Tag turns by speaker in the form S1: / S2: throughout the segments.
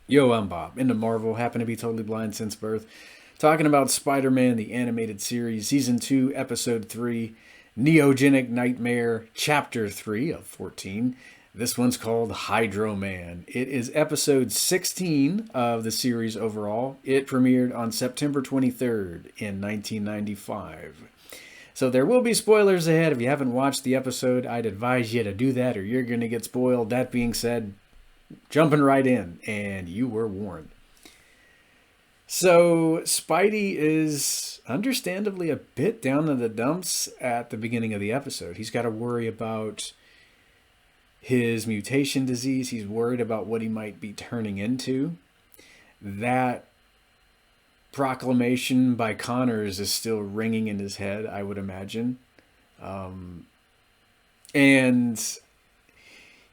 S1: Yo, I'm Bob, into Marvel, happen to be totally blind since birth. Talking about Spider Man, the animated series, Season 2, Episode 3, Neogenic Nightmare, Chapter 3 of 14. This one's called Hydro Man. It is episode 16 of the series overall. It premiered on September 23rd in 1995. So there will be spoilers ahead. If you haven't watched the episode, I'd advise you to do that or you're going to get spoiled. That being said, jumping right in, and you were warned. So, Spidey is understandably a bit down in the dumps at the beginning of the episode. He's got to worry about his mutation disease, he's worried about what he might be turning into. That proclamation by Connors is still ringing in his head, I would imagine. And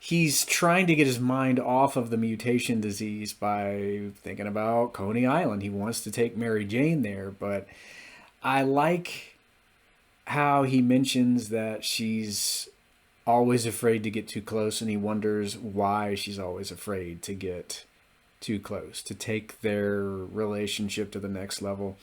S1: he's trying to get his mind off of the mutation disease by thinking about Coney Island. He wants to take Mary Jane there, but I like how he mentions that she's always afraid to get too close, and he wonders why she's always afraid to get too close, to take their relationship to the next level.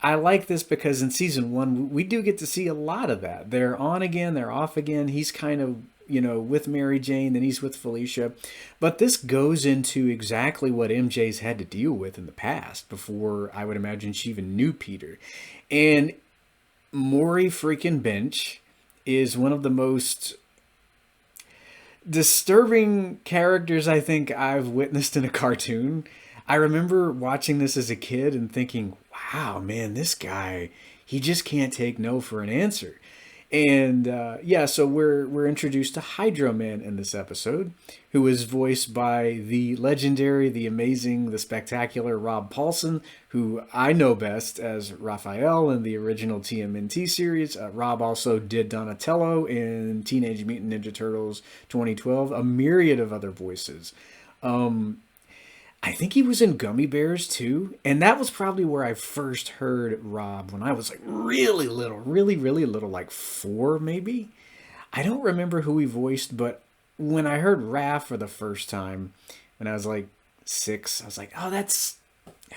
S1: I like this because in season one, we do get to see a lot of that. They're on again, they're off again. He's kind of, with Mary Jane, then he's with Felicia. But this goes into exactly what MJ's had to deal with in the past before I would imagine she even knew Peter. And Maury freaking Bench is one of the most disturbing characters I think I've witnessed in a cartoon. I remember watching this as a kid and thinking, wow, man, this guy, he just can't take no for an answer. And yeah, so we're introduced to Hydro Man in this episode, who is voiced by the legendary, the amazing, the spectacular Rob Paulsen, who I know best as Raphael in the original TMNT series. Rob also did Donatello in Teenage Mutant Ninja Turtles 2012, a myriad of other voices. I think he was in Gummy Bears too, and that was probably where I first heard Rob when I was like really little, really, really little, like 4 maybe. I don't remember who he voiced, but when I heard Raph for the first time when I was like 6, I was like, oh, that's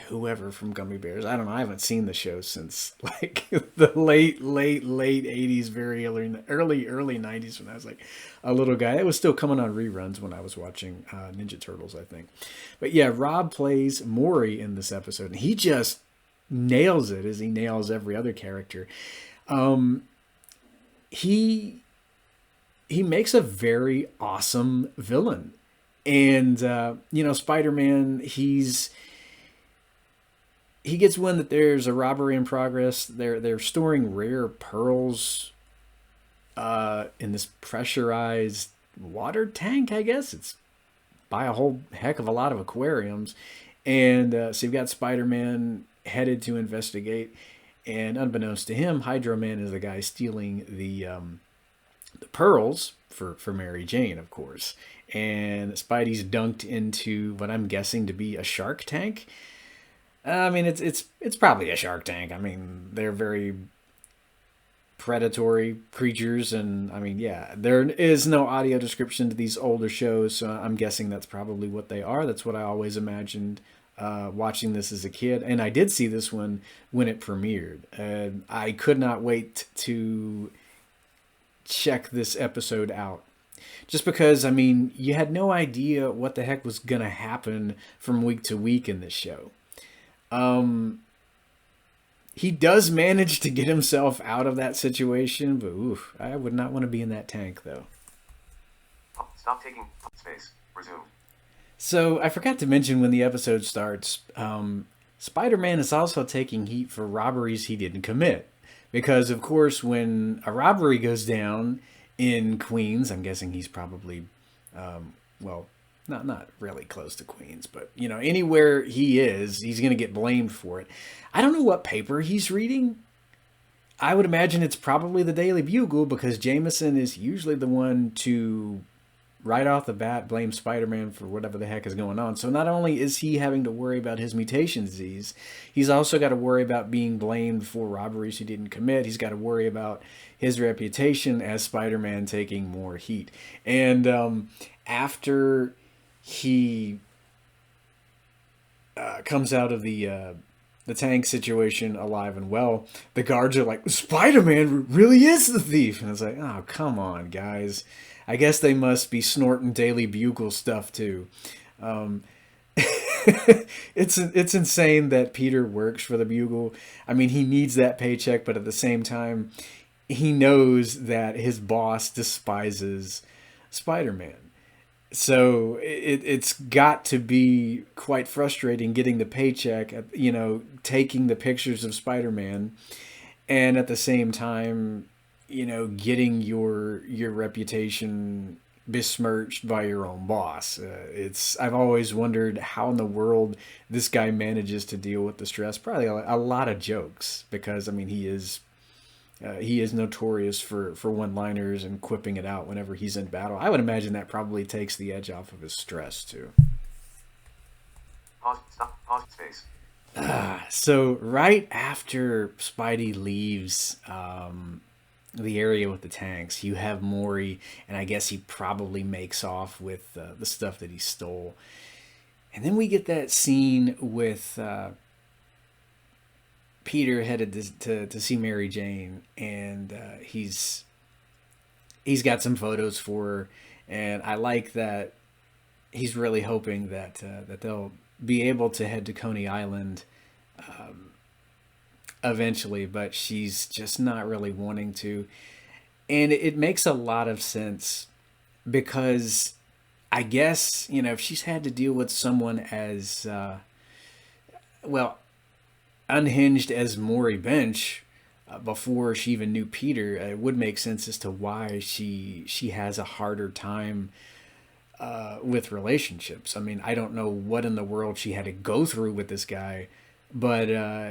S1: whoever from Gummy Bears. I don't know. I haven't seen the show since like the late 80s, very early 90s when I was like a little guy. It was still coming on reruns when I was watching Ninja Turtles, I think. But yeah, Rob plays Maury in this episode, and he just nails it as he nails every other character. Um, he he makes a very awesome villain. And Spider-Man, he gets wind that there's a robbery in progress. They're storing rare pearls in this pressurized water tank, I guess. It's by a whole heck of a lot of aquariums. And so you've got Spider-Man headed to investigate. And unbeknownst to him, Hydro Man is the guy stealing the pearls for Mary Jane, of course. And Spidey's dunked into what I'm guessing to be a shark tank. I mean, it's probably a shark tank. I mean, they're very predatory creatures, and I mean, yeah, there is no audio description to these older shows, so I'm guessing that's probably what they are. That's what I always imagined watching this as a kid, and I did see this one when it premiered, and I could not wait to check this episode out. Just because, I mean, you had no idea what the heck was gonna happen from week to week in this show. Um, he does manage to get himself out of that situation, but oof, I would not want to be in that tank though.
S2: Stop taking space. Resume.
S1: So I forgot to mention when the episode starts, Spider-Man is also taking heat for robberies he didn't commit. Because of course, when a robbery goes down in Queens, I'm guessing he's probably, well, not really close to Queens, but anywhere he is, he's gonna get blamed for it. I don't know what paper he's reading. I would imagine it's probably the Daily Bugle because Jameson is usually the one to right off the bat blame Spider-Man for whatever the heck is going on. So not only is he having to worry about his mutation disease, he's also got to worry about being blamed for robberies he didn't commit. He's got to worry about his reputation as Spider-Man taking more heat. And after he comes out of the tank situation alive and well, the guards are like, Spider-Man really is the thief. And it's like, oh, come on, guys. I guess they must be snorting Daily Bugle stuff too. Um, it's insane that Peter works for the Bugle. I mean, he needs that paycheck, but at the same time, he knows that his boss despises Spider-Man. So it's got to be quite frustrating getting the paycheck, taking the pictures of Spider-Man, and at the same time, getting your reputation besmirched by your own boss. I've always wondered how in the world this guy manages to deal with the stress. Probably a lot of jokes, because I mean he is notorious for one-liners and quipping it out whenever he's in battle. I would imagine that probably takes the edge off of his stress too.
S2: Pause. Stop. Pause. Space.
S1: So right after Spidey leaves the area with the tanks, you have Maury, and I guess he probably makes off with the stuff that he stole. And then we get that scene with Peter headed to see Mary Jane, and he's got some photos for her, and I like that he's really hoping that that they'll be able to head to Coney Island eventually, but she's just not really wanting to. And it makes a lot of sense, because I guess, if she's had to deal with someone as, unhinged as Maury Bench before she even knew Peter, it would make sense as to why she has a harder time with relationships. I mean, I don't know what in the world she had to go through with this guy, but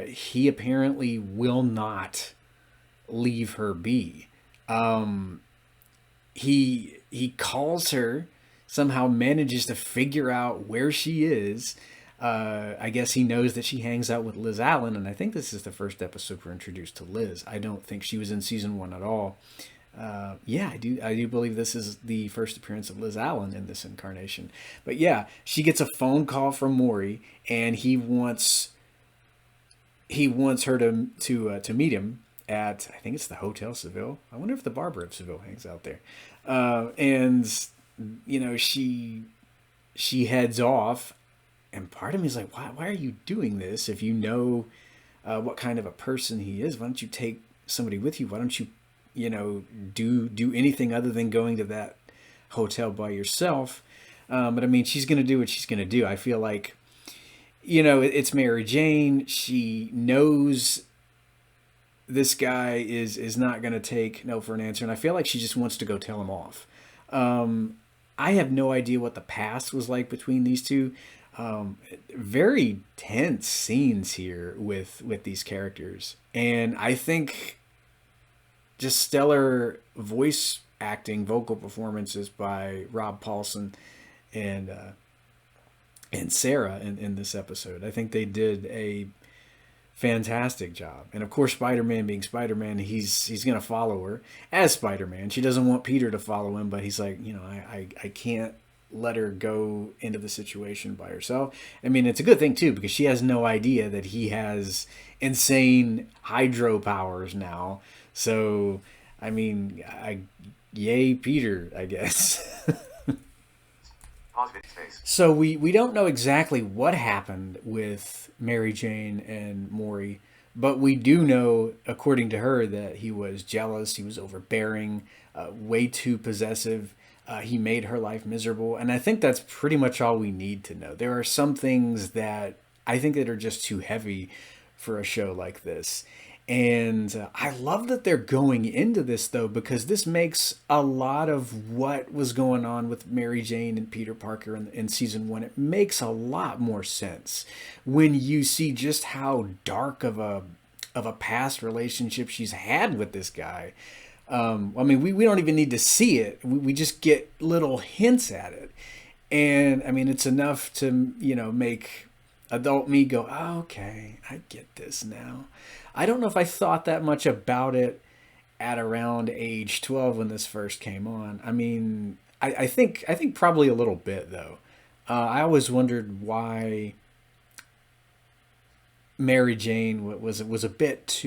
S1: he apparently will not leave her be. He calls her, somehow manages to figure out where she is. I guess he knows that she hangs out with Liz Allen, and I think this is the first episode we're introduced to Liz. I don't think she was in season 1 at all. Yeah, I do believe this is the first appearance of Liz Allen in this incarnation. But yeah, she gets a phone call from Maury, and he wants her to meet him at, I think it's the Hotel Seville. I wonder if the Barber of Seville hangs out there. And she heads off, and part of me is like, why are you doing this? If you know what kind of a person he is, why don't you take somebody with you? Why don't you do anything other than going to that hotel by yourself? But I mean, she's gonna do what she's gonna do. I feel like, it's Mary Jane. She knows this guy is not going to take no for an answer, and I feel like she just wants to go tell him off. I have no idea what the past was like between these two. Very tense scenes here with these characters, and I think just stellar voice acting, vocal performances by Rob Paulsen and Sarah in this episode. I think they did a fantastic job. And of course, Spider-Man being Spider-Man, he's going to follow her as Spider-Man. She doesn't want Peter to follow him, but he's like, I can't let her go into the situation by herself. I mean, it's a good thing too, because she has no idea that he has insane hydro powers now. So, I mean, yay Peter, I guess.
S2: Pause vid space.
S1: So we don't know exactly what happened with Mary Jane and Maury, but we do know, according to her, that he was jealous, he was overbearing, way too possessive. He made her life miserable, and I think that's pretty much all we need to know. There are some things that I think that are just too heavy for a show like this. And I love that they're going into this, though, because this makes a lot of what was going on with Mary Jane and Peter Parker in season 1. It makes a lot more sense when you see just how dark of a past relationship she's had with this guy. I mean, we don't even need to see it. We just get little hints at it. And, I mean, it's enough to, make adult me go, oh, okay, I get this now. I don't know if I thought that much about it at around age 12 when this first came on. I mean, I think probably a little bit, though. I always wondered why Mary Jane was a bit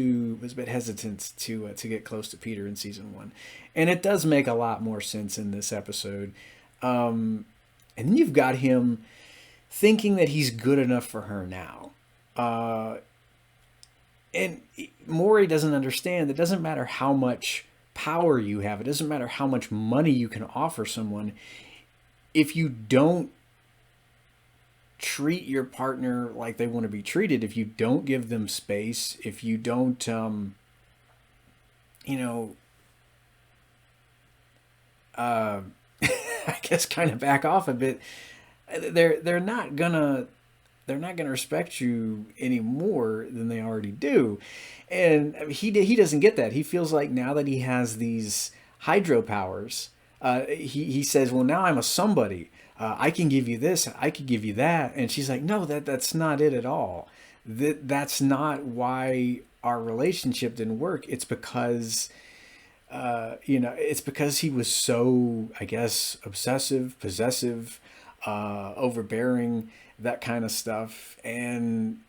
S1: hesitant to get close to Peter in season one, and it does make a lot more sense in this episode. And then you've got him thinking that he's good enough for her now. And Maury doesn't understand. It doesn't matter how much power you have. It doesn't matter how much money you can offer someone. If you don't treat your partner like they want to be treated, if you don't give them space, if you don't, you know, I guess kind of back off a bit, they're not gonna respect you any more than they already do. And he doesn't get that. He feels like now that he has these hydro powers, he says, well, now I'm a somebody. I can give you this, I could give you that. And she's like, no, that's not it at all. That's not why our relationship didn't work. It's because it's because he was so, I guess, obsessive, possessive, overbearing, that kind of stuff. And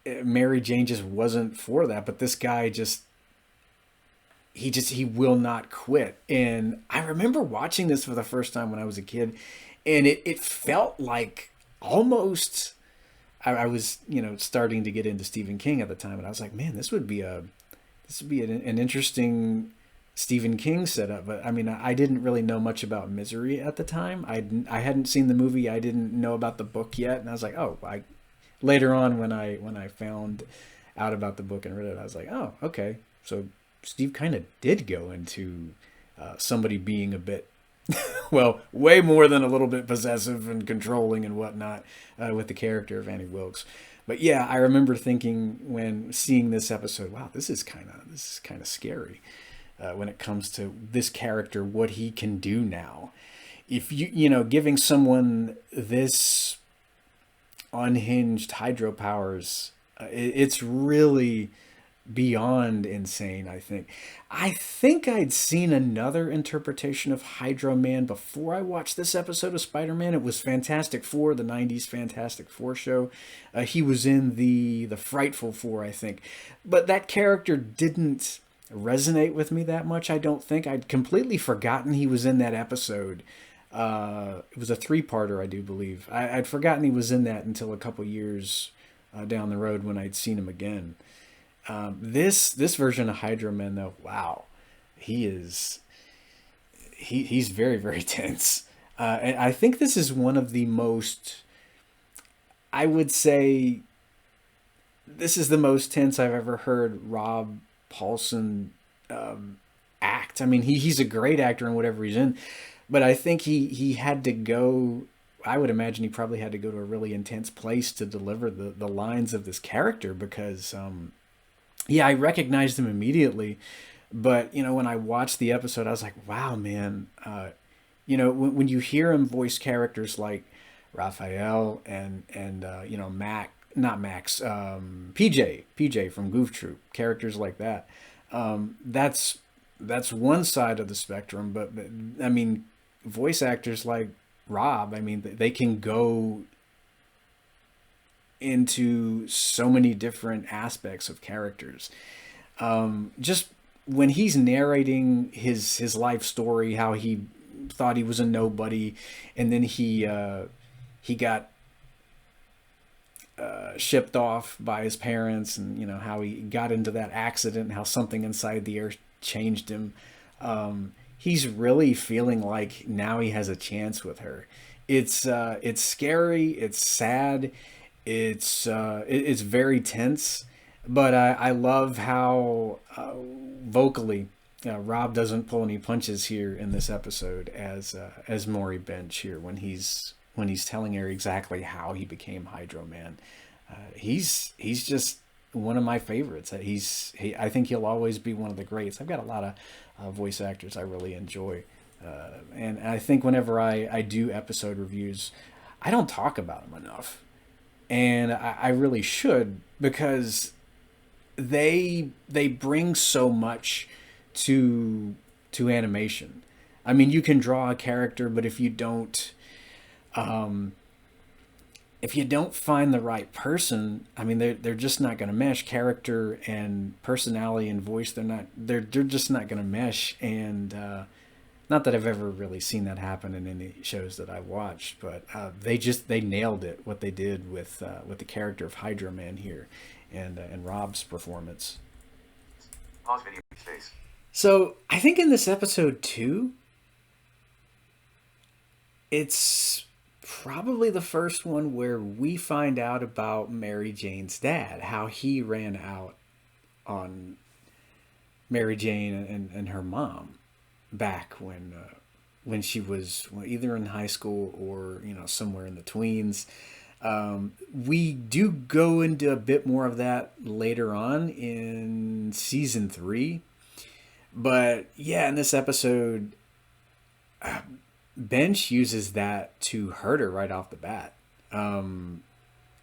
S1: Mary Jane just wasn't for that. But this guy he will not quit. And I remember watching this for the first time when I was a kid, and it felt like almost I was starting to get into Stephen King at the time, and I was like, man, this would be an interesting Stephen King setup. But I mean, I didn't really know much about Misery at the time. I hadn't seen the movie. I didn't know about the book yet, and I was like, later on when I found out about the book and read it, I was like, oh, okay, so Steve kind of did go into somebody being a bit, well, way more than a little bit possessive and controlling and whatnot with the character of Annie Wilkes. But yeah, I remember thinking when seeing this episode, wow, this is kind of scary when it comes to this character, what he can do now. If giving someone this unhinged hydro powers, it's really beyond insane. I think I'd seen another interpretation of Hydro Man before I watched this episode of Spider-Man. It was Fantastic Four, the 90s Fantastic Four show. He was in the Frightful Four, I think. But that character didn't resonate with me that much, I don't think. I'd completely forgotten he was in that episode. It was a 3-parter, I do believe. I'd forgotten he was in that until a couple years down the road when I'd seen him again. This version of Hydro Man, though, wow, he's very, very tense. And I think this is one of the most, I would say, this is the most tense I've ever heard Rob Paulsen act. I mean, he's a great actor in whatever he's in, but I think he had to go. I would imagine he probably had to go to a really intense place to deliver the lines of this character because, yeah, I recognized him immediately. But, when I watched the episode, I was like, wow, man. When you hear him voice characters like Raphael and Mac, not Max, PJ from Goof Troop, characters like that. That's one side of the spectrum. But I mean, voice actors like Rob, I mean, they can go into so many different aspects of characters. Just when he's narrating his life story, how he thought he was a nobody, and then he got shipped off by his parents, and how he got into that accident, and how something inside the earth changed him. He's really feeling like now he has a chance with her. It's scary, it's sad, it's very tense, but I love how vocally Rob doesn't pull any punches here in this episode as Maury Bench here when he's telling her exactly how he became Hydro Man. He's just one of my favorites. I think he'll always be one of the greats. I've got a lot of voice actors I really enjoy, and I think whenever I do episode reviews, I don't talk about them enough, and I really should, because they bring so much to animation. I mean, you can draw a character, but if you don't if you don't find the right person, I mean, they're just not going to mesh. Character and personality and voice, they're just not going to mesh. And not that I've ever really seen that happen in any shows that I've watched, but they nailed it. What they did with the character of Hydro Man here, and Rob's performance.
S2: Pause video. Space.
S1: So I think in this episode too, it's probably the first one where we find out about Mary Jane's dad, how he ran out on Mary Jane and her mom back when she was either in high school or somewhere in the tweens. We do go into a bit more of that later on in season 3, but yeah, in this episode, Bench uses that to hurt her right off the bat.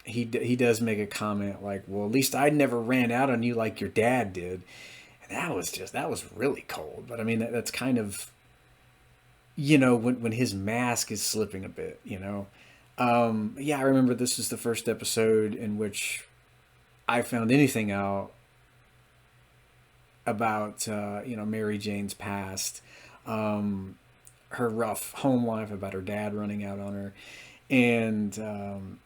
S1: He does make a comment like, "Well, at least I never ran out on you like your dad did," and that was really cold. But I mean, that's kind of when his mask is slipping a bit. Yeah, I remember this was the first episode in which I found anything out about Mary Jane's past. Her rough home life, about her dad running out on her, and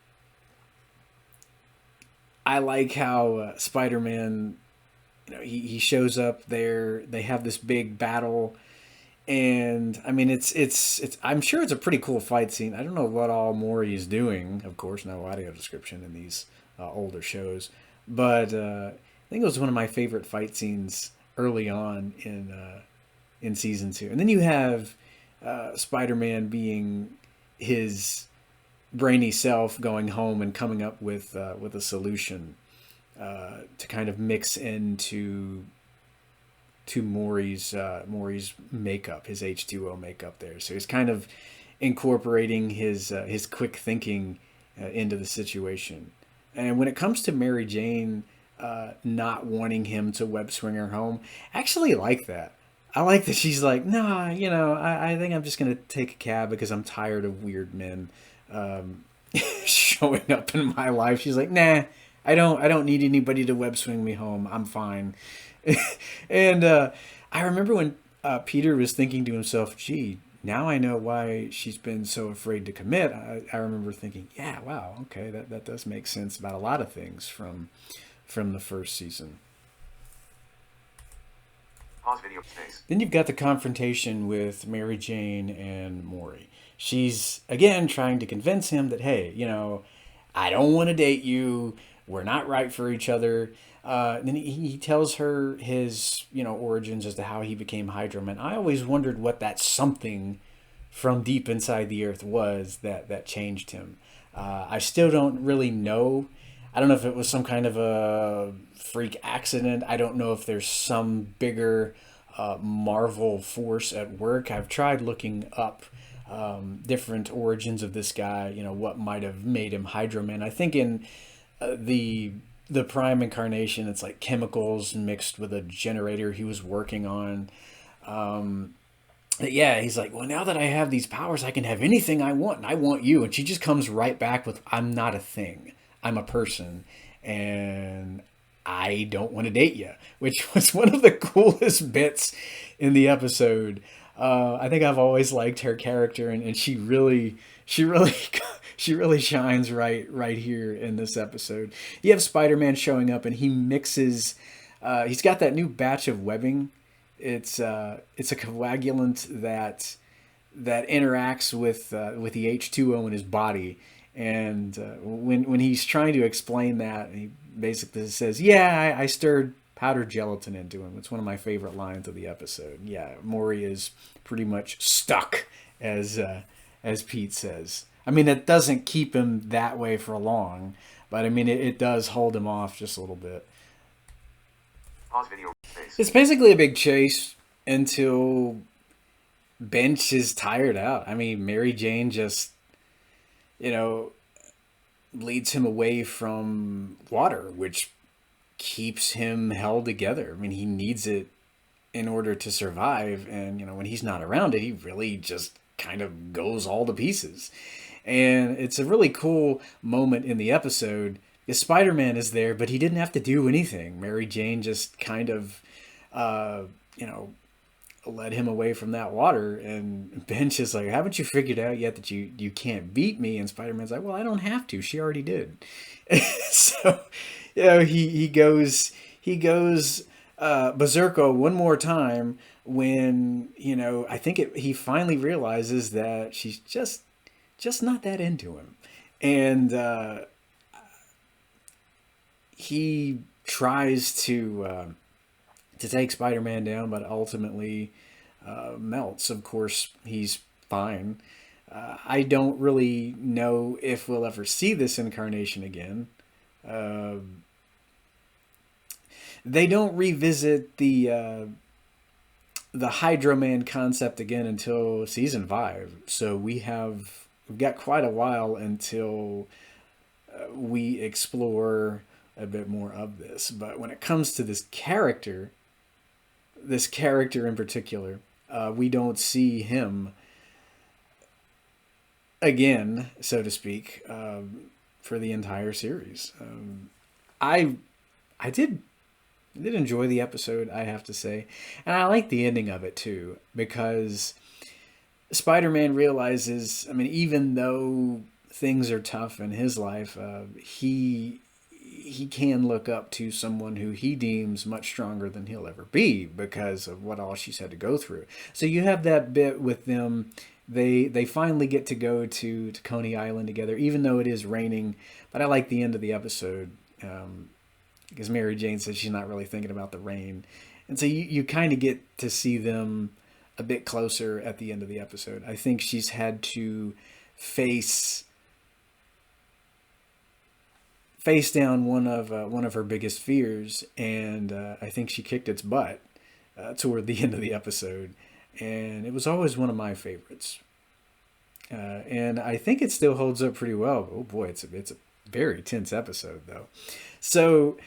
S1: I like how Spider-Man, he shows up there. They have this big battle, and I mean it's I'm sure it's a pretty cool fight scene. I don't know what all Maury is doing. Of course, no audio description in these older shows, but I think it was one of my favorite fight scenes early on in season 2. And then you have Spider-Man being his brainy self, going home and coming up with a solution to kind of mix into Maury's makeup, his H2O makeup there. So he's kind of incorporating his quick thinking into the situation. And when it comes to Mary Jane not wanting him to web swing her home, I actually like that. I like that she's like, nah, I think I'm just going to take a cab because I'm tired of weird men showing up in my life. She's like, nah, I don't need anybody to web swing me home. I'm fine. And I remember when Peter was thinking to himself, gee, now I know why she's been so afraid to commit. I remember thinking, yeah, wow, okay, that does make sense about a lot of things from the first season.
S2: Pause video. Space.
S1: Then you've got the confrontation with Mary Jane and Maury. She's, again, trying to convince him that, hey, I don't want to date you. We're not right for each other. Then he tells her his, origins as to how he became Hydro Man. I always wondered what that something from deep inside the earth was that changed him. I still don't really know. I don't know if it was some kind of a freak accident. I don't know if there's some bigger Marvel force at work. I've tried looking up different origins of this guy, what might have made him Hydro Man. I think in the Prime incarnation, it's like chemicals mixed with a generator he was working on. Yeah, he's like, well, now that I have these powers, I can have anything I want, and I want you. And she just comes right back with, I'm not a thing. I'm a person, and I don't want to date you, which was one of the coolest bits in the episode. I think I've always liked her character, and she really she really shines right here in this episode. You have Spider-Man showing up, and he mixes. He's got that new batch of webbing. It's a coagulant that interacts with the H2O in his body. And when he's trying to explain that, he basically says, yeah, I stirred powdered gelatin into him. It's one of my favorite lines of the episode. Yeah, Maury is pretty much stuck, as Pete says. I mean, it doesn't keep him that way for long, but I mean, it does hold him off just a little bit.
S2: Pause video. Space.
S1: It's basically a big chase until Bench is tired out. I mean, Mary Jane just leads him away from water, which keeps him held together. I mean, he needs it in order to survive. And, when he's not around it, he really just kind of goes all to pieces. And it's a really cool moment in the episode because Spider-Man is there, but he didn't have to do anything. Mary Jane just kind of, uh, you know, led him away from that water. And Ben's just like, haven't you figured out yet that you can't beat me? And Spider-Man's like, well, I don't have to. She already did. So, he goes berserko one more time when I think he finally realizes that she's just not that into him, and he tries to take Spider-Man down, but ultimately melts. Of course, he's fine. I don't really know if we'll ever see this incarnation again. Uh, they don't revisit the Hydro Man concept again until season 5. So we've got quite a while until we explore a bit more of this. But when it comes to this character in particular, we don't see him again, so to speak, for the entire series. I I did enjoy the episode, I have to say, and I like the ending of it too because Spider-Man realizes, I mean, even though things are tough in his life, he can look up to someone who he deems much stronger than he'll ever be because of what all she's had to go through. So you have that bit with them. They finally get to go to Coney Island together, even though it is raining. But I like the end of the episode because Mary Jane says she's not really thinking about the rain. And so you kind of get to see them a bit closer at the end of the episode. I think she's had to face down one of her biggest fears, and I think she kicked its butt toward the end of the episode, and it was always one of my favorites. And I think it still holds up pretty well. Oh boy, it's a very tense episode though. So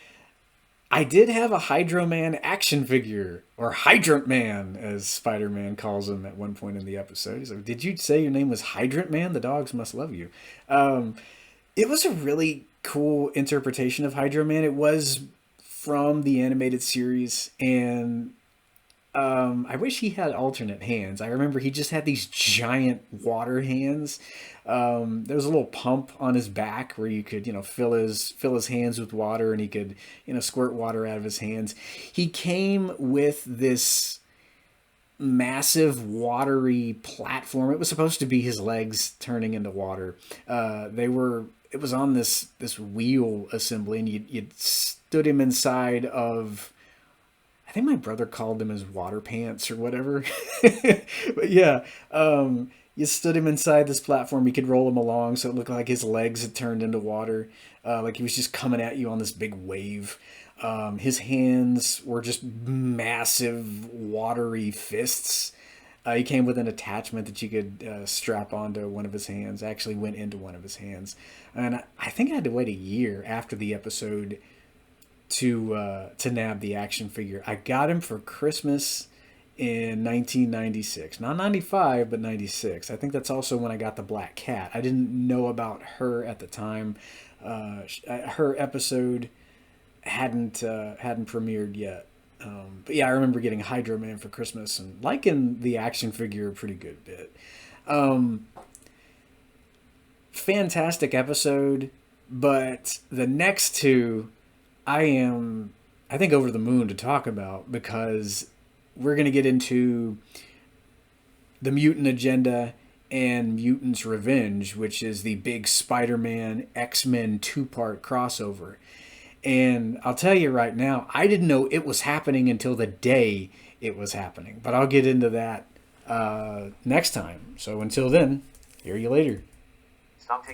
S1: I did have a Hydro Man action figure, or Hydrant Man, as Spider-Man calls him at one point in the episode. He's like, "Did you say your name was Hydrant Man? The dogs must love you." It was a really cool interpretation of Hydro Man. It was from the animated series, and I wish he had alternate hands. I remember he just had these giant water hands. There was a little pump on his back where you could, fill his hands with water, and he could, squirt water out of his hands. He came with this massive watery platform. It was supposed to be his legs turning into water. It was on this wheel assembly, and you stood him inside of, I think my brother called them his water pants or whatever. But yeah, you stood him inside this platform. You could roll him along, so it looked like his legs had turned into water, like he was just coming at you on this big wave. His hands were just massive, watery fists. He came with an attachment that you could strap onto one of his hands. Actually went into one of his hands. And I think I had to wait a year after the episode to nab the action figure. I got him for Christmas in 1996. Not 95, but 96. I think that's also when I got the Black Cat. I didn't know about her at the time. Her episode hadn't premiered yet. But yeah, I remember getting Hydro Man for Christmas and liking the action figure a pretty good bit. Fantastic episode, but the next two I think, over the moon to talk about because we're going to get into the Mutant Agenda and Mutants Revenge, which is the big Spider-Man X-Men 2-part crossover. And I'll tell you right now, I didn't know it was happening until the day it was happening. But I'll get into that next time. So until then, hear you later.
S2: Stop taking